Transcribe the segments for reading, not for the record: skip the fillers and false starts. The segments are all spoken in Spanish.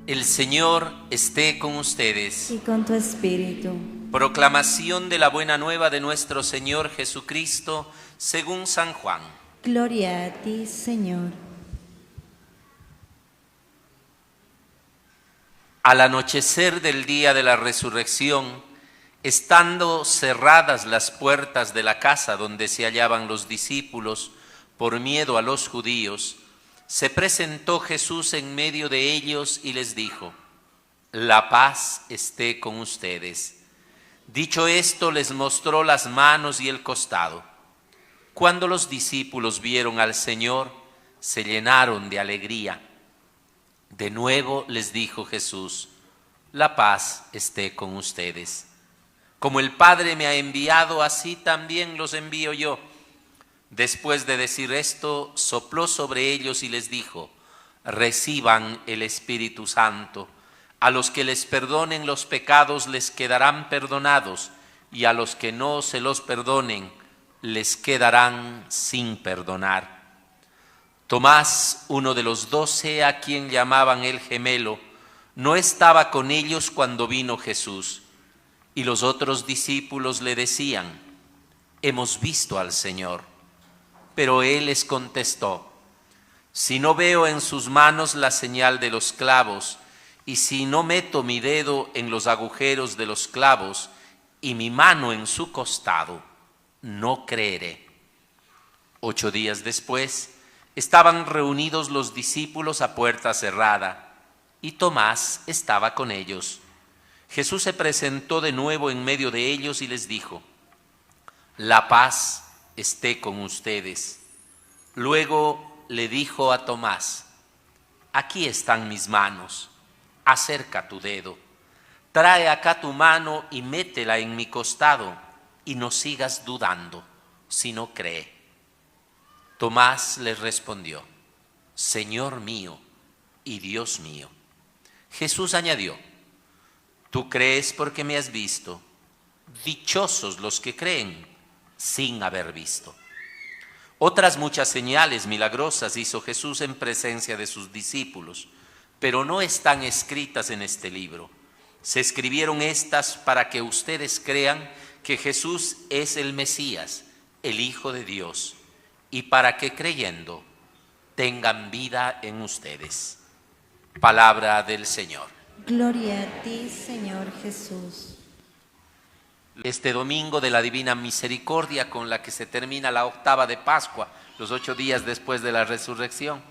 El Señor esté con ustedes. Y con tu espíritu. Proclamación de la buena nueva de nuestro Señor Jesucristo según San Juan. Gloria a ti, Señor. Al anochecer del día de la resurrección, estando cerradas las puertas de la casa donde se hallaban los discípulos por miedo a los judíos, se presentó Jesús en medio de ellos y les dijo: la paz esté con ustedes. Dicho esto, les mostró las manos y el costado. Cuando los discípulos vieron al Señor, se llenaron de alegría. De nuevo les dijo Jesús: la paz esté con ustedes. Como el Padre me ha enviado, así también los envío yo. Después de decir esto, sopló sobre ellos y les dijo: reciban el Espíritu Santo. A los que les perdonen los pecados les quedarán perdonados, y a los que no se los perdonen les quedarán sin perdonar. Tomás, uno de los 12, a quien llamaban el gemelo, no estaba con ellos cuando vino Jesús, y los otros discípulos le decían: hemos visto al Señor. Pero él les contestó: si no veo en sus manos la señal de los clavos, y si no meto mi dedo en los agujeros de los clavos y mi mano en su costado, no creeré. 8 días después, estaban reunidos los discípulos a puerta cerrada, y Tomás estaba con ellos. Jesús se presentó de nuevo en medio de ellos y les dijo: la paz esté con ustedes. Luego le dijo a Tomás: aquí están mis manos, acerca tu dedo, trae acá tu mano y métela en mi costado, y no sigas dudando, sino cree. Tomás les respondió: Señor mío y Dios mío. Jesús añadió: tú crees porque me has visto. Dichosos los que creen sin haber visto. Otras muchas señales milagrosas hizo Jesús en presencia de sus discípulos, pero no están escritas en este libro. Se escribieron estas para que ustedes crean que Jesús es el Mesías, el Hijo de Dios, y para que creyendo tengan vida en ustedes. Palabra del Señor. Gloria a ti, Señor Jesús. Este domingo de la Divina Misericordia, con la que se termina la octava de Pascua, los 8 días después de la resurrección.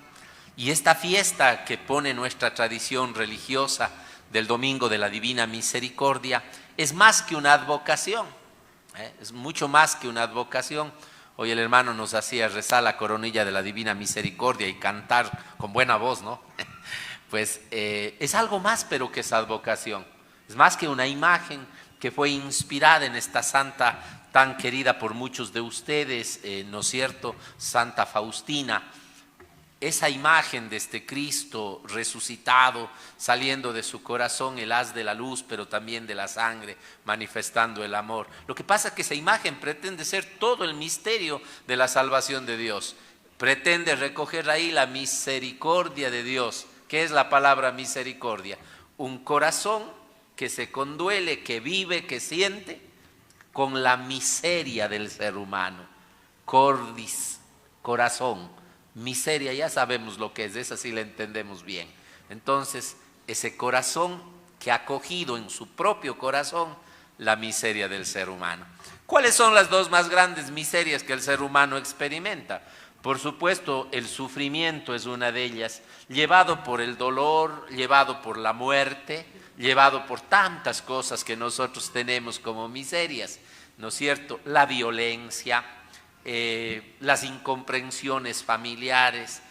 Y esta fiesta que pone nuestra tradición religiosa del domingo de la Divina Misericordia es más que una advocación, es mucho más que una advocación. Hoy el hermano nos hacía rezar la coronilla de la Divina Misericordia y cantar con buena voz, ¿no? Pues es algo más, pero que esa advocación. Es más que una imagen que fue inspirada en esta santa tan querida por muchos de ustedes, ¿no es cierto?, Santa Faustina. Esa imagen de este Cristo resucitado, saliendo de su corazón el haz de la luz, pero también de la sangre, manifestando el amor. Lo que pasa es que esa imagen pretende ser todo el misterio de la salvación de Dios. Pretende recoger ahí la misericordia de Dios. ¿Qué es la palabra misericordia? Un corazón que se conduele, que vive, que siente con la miseria del ser humano. Cordis, corazón. Miseria, ya sabemos lo que es, esa sí la entendemos bien. Entonces, ese corazón que ha cogido en su propio corazón la miseria del ser humano. ¿Cuáles son las dos más grandes miserias que el ser humano experimenta? Por supuesto, el sufrimiento es una de ellas, llevado por el dolor, llevado por la muerte, llevado por tantas cosas que nosotros tenemos como miserias, ¿no es cierto? La violencia, las incomprensiones familiares,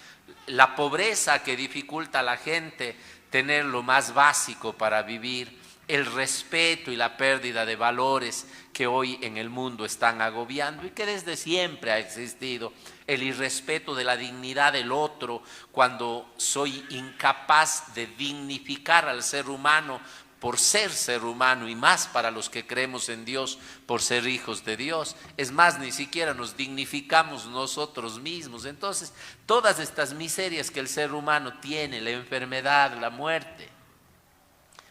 la pobreza que dificulta a la gente tener lo más básico para vivir, el respeto y la pérdida de valores que hoy en el mundo están agobiando y que desde siempre ha existido, el irrespeto de la dignidad del otro, cuando soy incapaz de dignificar al ser humano por ser humano, y más para los que creemos en Dios por ser hijos de Dios. Es más, ni siquiera nos dignificamos nosotros mismos. Entonces, todas estas miserias que el ser humano tiene, la enfermedad, la muerte,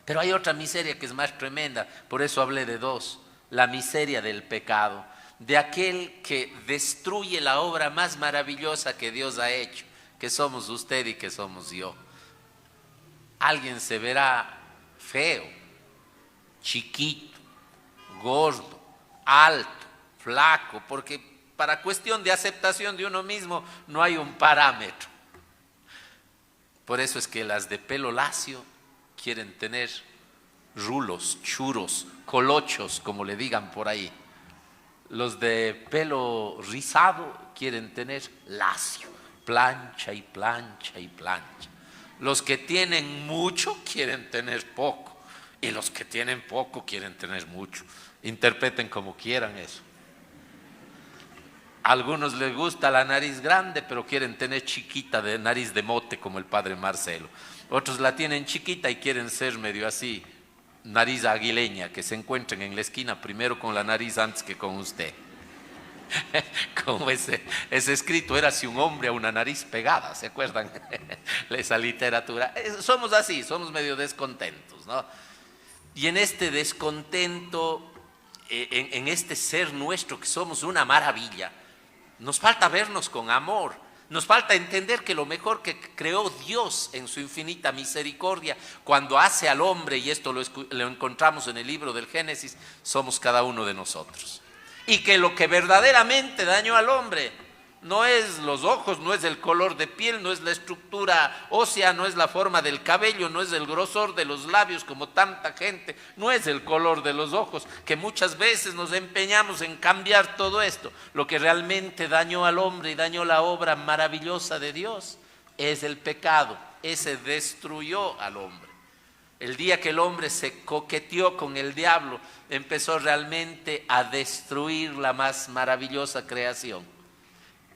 Pero hay otra miseria que es más tremenda, por eso hablé de dos: la miseria del pecado, de aquel que destruye la obra más maravillosa que Dios ha hecho, que somos usted y que somos yo. Alguien se verá feo, chiquito, gordo, alto, flaco, porque para cuestión de aceptación de uno mismo no hay un parámetro. Por eso es que las de pelo lacio quieren tener rulos, churos, colochos, como le digan por ahí. Los de pelo rizado quieren tener lacio, plancha y plancha y plancha. Los que tienen mucho quieren tener poco, y los que tienen poco quieren tener mucho. Interpreten como quieran eso. A algunos les gusta la nariz grande, pero quieren tener chiquita, de nariz de mote, como el padre Marcelo. Otros la tienen chiquita y quieren ser medio así, nariz aguileña, que se encuentren en la esquina primero con la nariz antes que con usted. Como ese escrito era: si un hombre a una nariz pegada, ¿se acuerdan? Esa literatura. Somos así, somos medio descontentos, ¿no? Y en este descontento, en este ser nuestro que somos una maravilla, nos falta vernos con amor, nos falta entender que lo mejor que creó Dios en su infinita misericordia, cuando hace al hombre, y esto lo encontramos en el libro del Génesis, somos cada uno de nosotros. Y que lo que verdaderamente dañó al hombre no es los ojos, no es el color de piel, no es la estructura ósea, no es la forma del cabello, no es el grosor de los labios como tanta gente, no es el color de los ojos, que muchas veces nos empeñamos en cambiar todo esto. Lo que realmente dañó al hombre y dañó la obra maravillosa de Dios es el pecado. Ese destruyó al hombre. El día que el hombre se coqueteó con el diablo, empezó realmente a destruir la más maravillosa creación.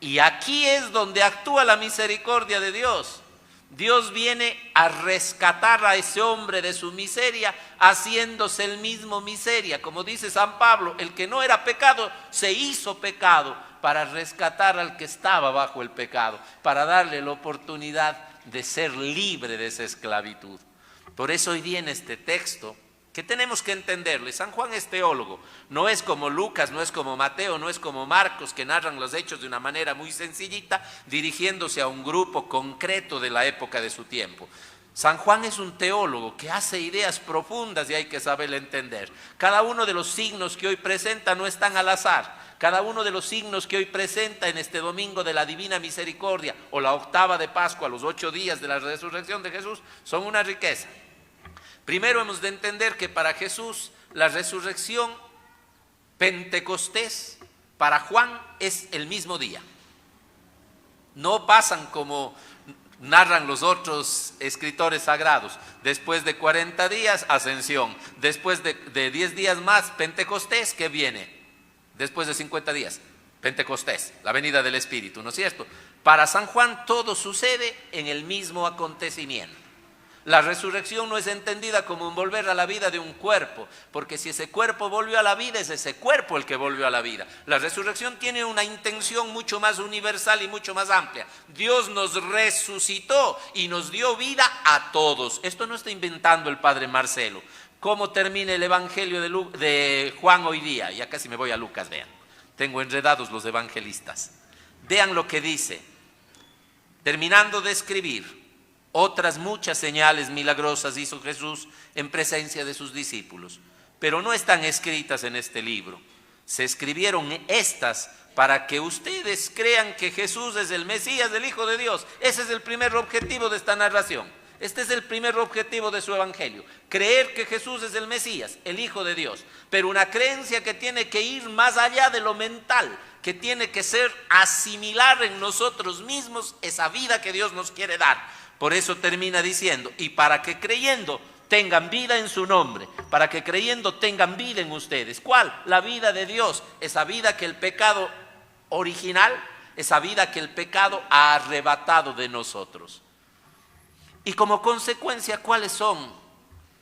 Y aquí es donde actúa la misericordia de Dios. Dios viene a rescatar a ese hombre de su miseria, haciéndose el mismo miseria. Como dice San Pablo, el que no era pecado se hizo pecado para rescatar al que estaba bajo el pecado, para darle la oportunidad de ser libre de esa esclavitud. Por eso hoy día en este texto, que tenemos que entenderle, San Juan es teólogo, no es como Lucas, no es como Mateo, no es como Marcos, que narran los hechos de una manera muy sencillita, dirigiéndose a un grupo concreto de la época de su tiempo. San Juan es un teólogo que hace ideas profundas y hay que saberle entender. Cada uno de los signos que hoy presenta no están al azar. Cada uno de los signos que hoy presenta en este domingo de la Divina Misericordia o la octava de Pascua, los 8 días de la resurrección de Jesús, son una riqueza. Primero hemos de entender que para Jesús la resurrección, Pentecostés, para Juan es el mismo día. No pasan como narran los otros escritores sagrados. Después de 40 días, ascensión. Después de 10 días más, Pentecostés, ¿qué viene? Después de 50 días, Pentecostés, la venida del Espíritu, ¿no es cierto? Para San Juan todo sucede en el mismo acontecimiento. La resurrección no es entendida como un volver a la vida de un cuerpo, porque si ese cuerpo volvió a la vida, es ese cuerpo el que volvió a la vida. La resurrección tiene una intención mucho más universal y mucho más amplia. Dios nos resucitó y nos dio vida a todos. Esto no está inventando el padre Marcelo. ¿Cómo termina el evangelio de Juan hoy día? Ya casi me voy a Lucas, vean. Tengo enredados los evangelistas. Vean lo que dice. Terminando de escribir, otras muchas señales milagrosas hizo Jesús en presencia de sus discípulos, pero no están escritas en este libro. Se escribieron estas para que ustedes crean que Jesús es el Mesías, el Hijo de Dios. Ese es el primer objetivo de esta narración. Este es el primer objetivo de su evangelio. Creer que Jesús es el Mesías, el Hijo de Dios. Pero una creencia que tiene que ir más allá de lo mental, que tiene que ser asimilar en nosotros mismos esa vida que Dios nos quiere dar. Por eso termina diciendo, y para que creyendo tengan vida en su nombre, para que creyendo tengan vida en ustedes. ¿Cuál? La vida de Dios, esa vida que el pecado original, esa vida que el pecado ha arrebatado de nosotros. Y como consecuencia, ¿cuáles son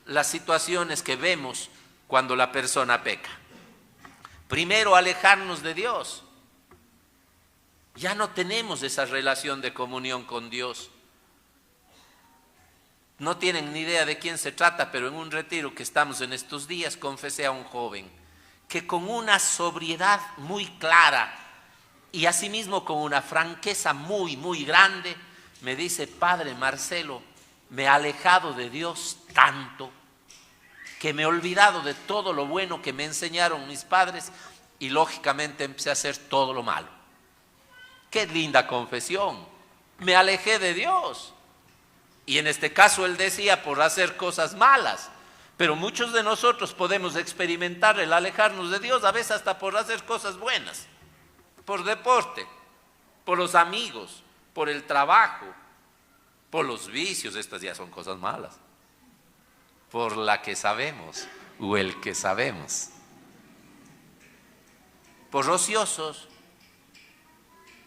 las situaciones que vemos cuando la persona peca? Primero, alejarnos de Dios. Ya no tenemos esa relación de comunión con Dios. No tienen ni idea de quién se trata, pero en un retiro que estamos en estos días confesé a un joven que con una sobriedad muy clara y asimismo con una franqueza muy, muy grande, me dice: Padre Marcelo, me he alejado de Dios tanto que me he olvidado de todo lo bueno que me enseñaron mis padres y lógicamente empecé a hacer todo lo malo. Qué linda confesión. Me alejé de Dios. Y en este caso él decía por hacer cosas malas. Pero muchos de nosotros podemos experimentar el alejarnos de Dios, a veces hasta por hacer cosas buenas. Por deporte, por los amigos, por el trabajo, por los vicios. Estas ya son cosas malas. Por la que sabemos o el que sabemos. Por ociosos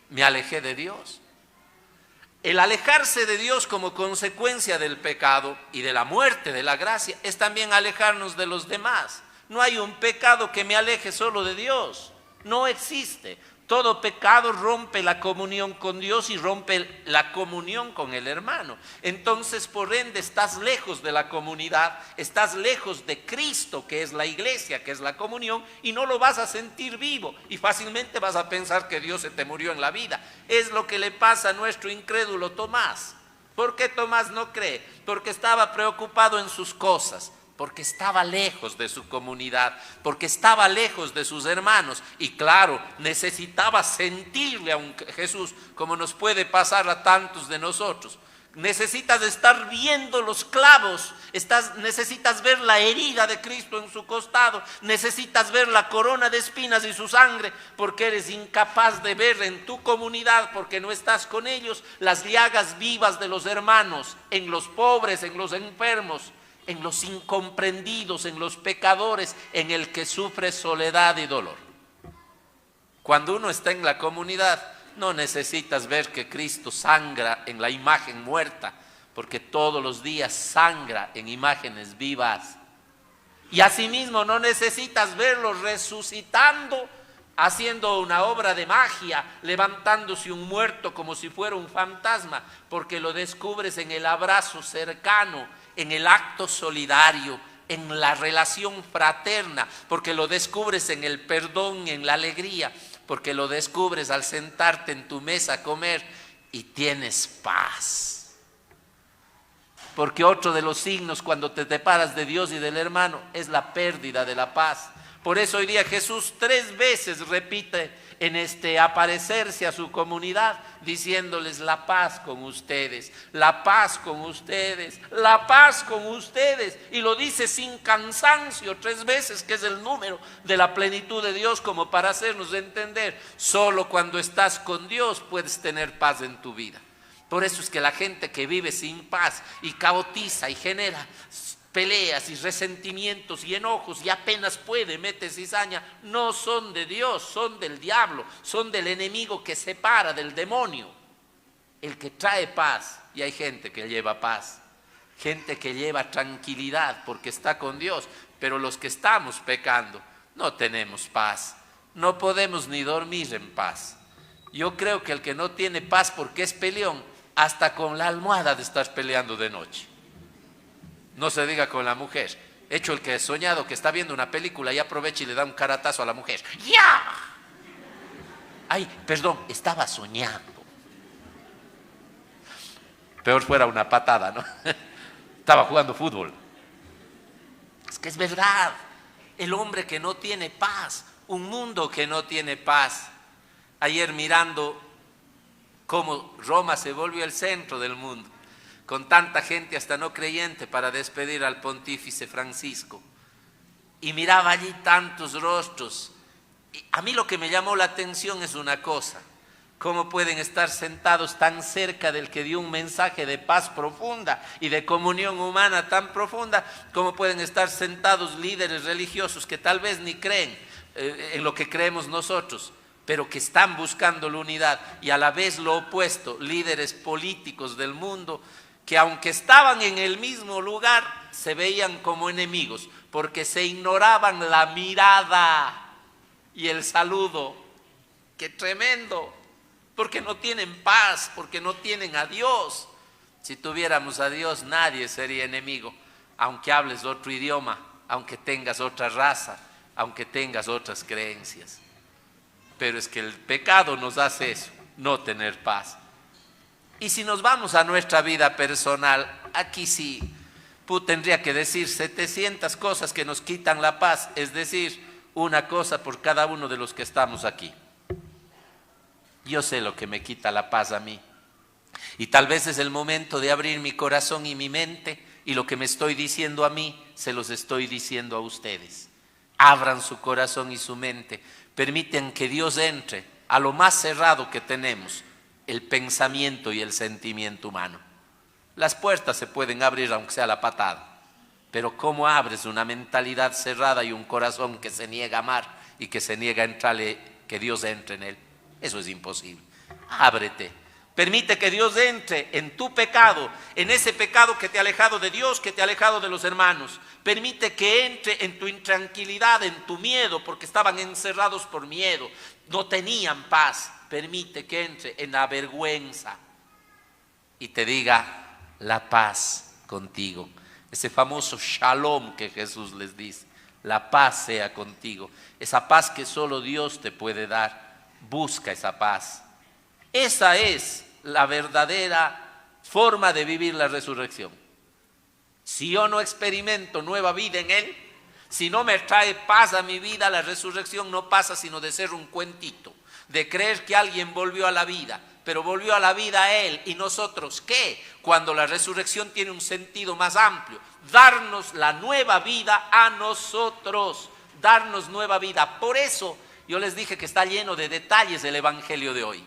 me alejé de Dios. El alejarse de Dios como consecuencia del pecado y de la muerte de la gracia es también alejarnos de los demás. No hay un pecado que me aleje solo de Dios. No existe. Todo pecado rompe la comunión con Dios y rompe la comunión con el hermano. Entonces, por ende, estás lejos de la comunidad, estás lejos de Cristo, que es la iglesia, que es la comunión, y no lo vas a sentir vivo. Y fácilmente vas a pensar que Dios se te murió en la vida. Es lo que le pasa a nuestro incrédulo Tomás. ¿Por qué Tomás no cree? Porque estaba preocupado en sus cosas. Porque estaba lejos de su comunidad, porque estaba lejos de sus hermanos y claro, necesitaba sentirle a un Jesús como nos puede pasar a tantos de nosotros. Necesitas estar viendo los clavos, necesitas ver la herida de Cristo en su costado, necesitas ver la corona de espinas y su sangre, porque eres incapaz de ver en tu comunidad, porque no estás con ellos, las llagas vivas de los hermanos, en los pobres, en los enfermos, en los incomprendidos, en los pecadores, en el que sufre soledad y dolor. Cuando uno está en la comunidad, no necesitas ver que Cristo sangra en la imagen muerta, porque todos los días sangra en imágenes vivas. Y asimismo no necesitas verlo resucitando, haciendo una obra de magia, levantándose un muerto como si fuera un fantasma, porque lo descubres en el abrazo cercano, en el acto solidario, en la relación fraterna, porque lo descubres en el perdón, en la alegría, porque lo descubres al sentarte en tu mesa a comer y tienes paz. Porque otro de los signos cuando te separas de Dios y del hermano es la pérdida de la paz. Por eso hoy día Jesús 3 veces repite en este aparecerse a su comunidad, diciéndoles: la paz con ustedes, la paz con ustedes, la paz con ustedes. Y lo dice sin cansancio 3 veces, que es el número de la plenitud de Dios, como para hacernos entender. Solo cuando estás con Dios puedes tener paz en tu vida. Por eso es que la gente que vive sin paz y caotiza y genera peleas y resentimientos y enojos y apenas puede, mete cizaña, no son de Dios, son del diablo, son del enemigo que separa, del demonio. El que trae paz, y hay gente que lleva paz, gente que lleva tranquilidad porque está con Dios, pero los que estamos pecando no tenemos paz, no podemos ni dormir en paz. Yo creo que el que no tiene paz porque es peleón, hasta con la almohada de estar peleando de noche. No se diga con la mujer. Hecho el que ha soñado que está viendo una película y aprovecha y le da un caratazo a la mujer. ¡Ya! Ay, perdón, estaba soñando. Peor fuera una patada, ¿no? Estaba jugando fútbol. Es que es verdad. El hombre que no tiene paz, un mundo que no tiene paz. Ayer mirando cómo Roma se volvió el centro del mundo, con tanta gente hasta no creyente para despedir al pontífice Francisco. Y miraba allí tantos rostros. Y a mí lo que me llamó la atención es una cosa: cómo pueden estar sentados tan cerca del que dio un mensaje de paz profunda y de comunión humana tan profunda, cómo pueden estar sentados líderes religiosos que tal vez ni creen en lo que creemos nosotros, pero que están buscando la unidad, y a la vez lo opuesto, líderes políticos del mundo que aunque estaban en el mismo lugar, se veían como enemigos, porque se ignoraban la mirada y el saludo. ¡Qué tremendo! Porque no tienen paz, porque no tienen a Dios. Si tuviéramos a Dios, nadie sería enemigo, aunque hables otro idioma, aunque tengas otra raza, aunque tengas otras creencias. Pero es que el pecado nos hace eso, no tener paz. Y si nos vamos a nuestra vida personal, aquí sí, tendría que decir 700 cosas que nos quitan la paz, es decir, una cosa por cada uno de los que estamos aquí. Yo sé lo que me quita la paz a mí. Y tal vez es el momento de abrir mi corazón y mi mente, y lo que me estoy diciendo a mí, se los estoy diciendo a ustedes. Abran su corazón y su mente, permiten que Dios entre a lo más cerrado que tenemos, el pensamiento y el sentimiento humano. Las puertas se pueden abrir aunque sea a la patada, pero ¿cómo abres una mentalidad cerrada y un corazón que se niega a amar y que se niega a entrarle, que Dios entre en él? Eso es imposible. Ábrete. Permite que Dios entre en tu pecado, en ese pecado que te ha alejado de Dios, que te ha alejado de los hermanos. Permite que entre en tu intranquilidad, en tu miedo, porque estaban encerrados por miedo, no tenían paz. Permite que entre en la vergüenza y te diga la paz contigo. Ese famoso shalom que Jesús les dice, la paz sea contigo. Esa paz que solo Dios te puede dar. Busca esa paz. Esa es la verdadera forma de vivir la resurrección. Si yo no experimento nueva vida en Él, si no me trae paz a mi vida, la resurrección no pasa sino de ser un cuentito, de creer que alguien volvió a la vida, pero volvió a la vida a Él. ¿Y nosotros qué? Cuando la resurrección tiene un sentido más amplio, darnos la nueva vida a nosotros, darnos nueva vida. Por eso yo les dije que está lleno de detalles el Evangelio de hoy.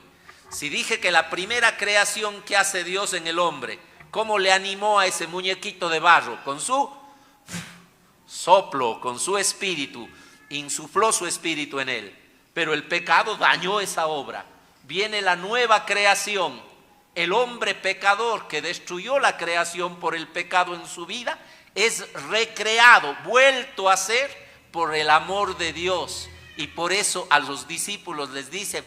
Si dije que la primera creación que hace Dios en el hombre, cómo le animó a ese muñequito de barro, con su soplo, con su espíritu, insufló su espíritu en él. Pero el pecado dañó esa obra. Viene la nueva creación, el hombre pecador que destruyó la creación por el pecado en su vida, es recreado, vuelto a ser por el amor de Dios. Y por eso a los discípulos les dice: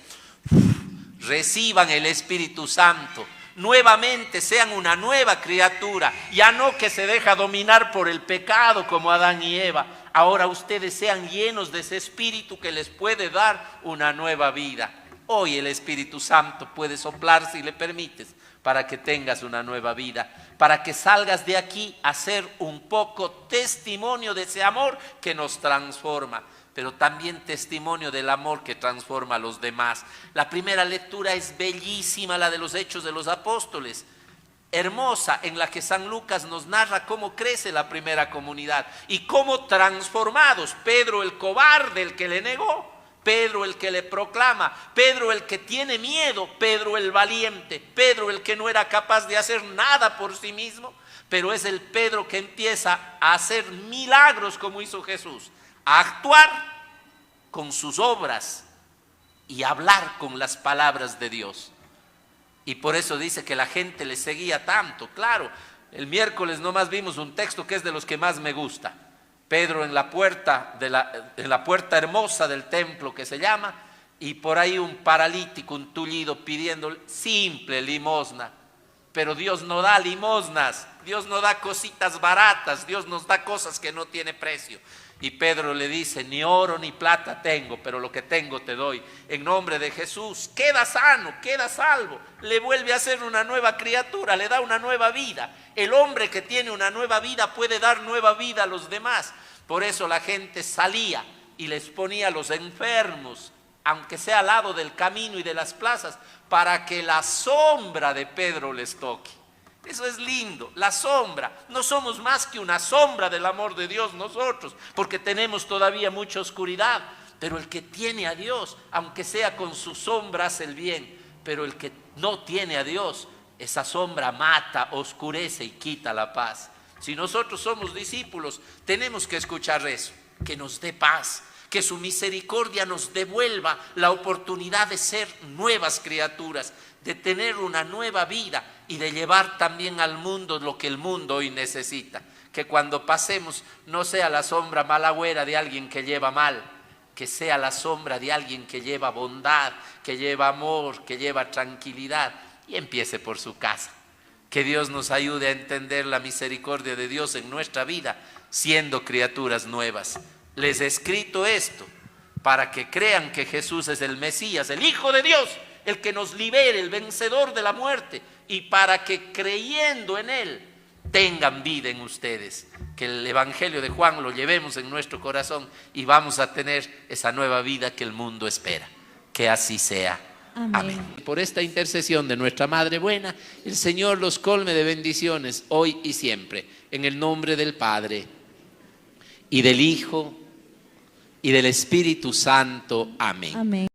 reciban el Espíritu Santo, nuevamente sean una nueva criatura, ya no que se deja dominar por el pecado como Adán y Eva. Ahora ustedes sean llenos de ese Espíritu que les puede dar una nueva vida. Hoy el Espíritu Santo puede soplar si le permites, para que tengas una nueva vida, para que salgas de aquí a ser un poco testimonio de ese amor que nos transforma, pero también testimonio del amor que transforma a los demás. La primera lectura es bellísima, la de los Hechos de los Apóstoles, hermosa, en la que San Lucas nos narra cómo crece la primera comunidad y cómo transformados, Pedro el cobarde, el que le negó, Pedro el que le proclama, Pedro el que tiene miedo, Pedro el valiente, Pedro el que no era capaz de hacer nada por sí mismo, pero es el Pedro que empieza a hacer milagros como hizo Jesús, a actuar con sus obras y hablar con las palabras de Dios. Y por eso dice que la gente le seguía tanto. Claro, el miércoles nomás vimos un texto que es de los que más me gusta. Pedro en la puerta hermosa del templo que se llama, y por ahí un paralítico, un tullido pidiendo simple limosna. Pero Dios no da limosnas, Dios no da cositas baratas, Dios nos da cosas que no tiene precio. Y Pedro le dice: ni oro ni plata tengo, pero lo que tengo te doy. En nombre de Jesús, queda sano, queda salvo. Le vuelve a hacer una nueva criatura, le da una nueva vida. El hombre que tiene una nueva vida puede dar nueva vida a los demás. Por eso la gente salía y les ponía a los enfermos, aunque sea al lado del camino y de las plazas, para que la sombra de Pedro les toque. Eso es lindo, la sombra. No somos más que una sombra del amor de Dios nosotros, porque tenemos todavía mucha oscuridad. Pero el que tiene a Dios, aunque sea con su sombra, hace el bien. Pero el que no tiene a Dios, esa sombra mata, oscurece y quita la paz. Si nosotros somos discípulos, tenemos que escuchar eso, que nos dé paz, que su misericordia nos devuelva la oportunidad de ser nuevas criaturas, de tener una nueva vida y de llevar también al mundo lo que el mundo hoy necesita. Que cuando pasemos no sea la sombra malagüera de alguien que lleva mal, que sea la sombra de alguien que lleva bondad, que lleva amor, que lleva tranquilidad, y empiece por su casa. Que Dios nos ayude a entender la misericordia de Dios en nuestra vida, siendo criaturas nuevas. Les he escrito esto para que crean que Jesús es el Mesías, el Hijo de Dios, el que nos libere, el vencedor de la muerte, y para que creyendo en Él tengan vida en ustedes. Que el Evangelio de Juan lo llevemos en nuestro corazón y vamos a tener esa nueva vida que el mundo espera. Que así sea. Amén. Por esta intercesión de nuestra Madre Buena, el Señor los colme de bendiciones hoy y siempre. En el nombre del Padre, y del Hijo, y del Espíritu Santo. Amén. Amén.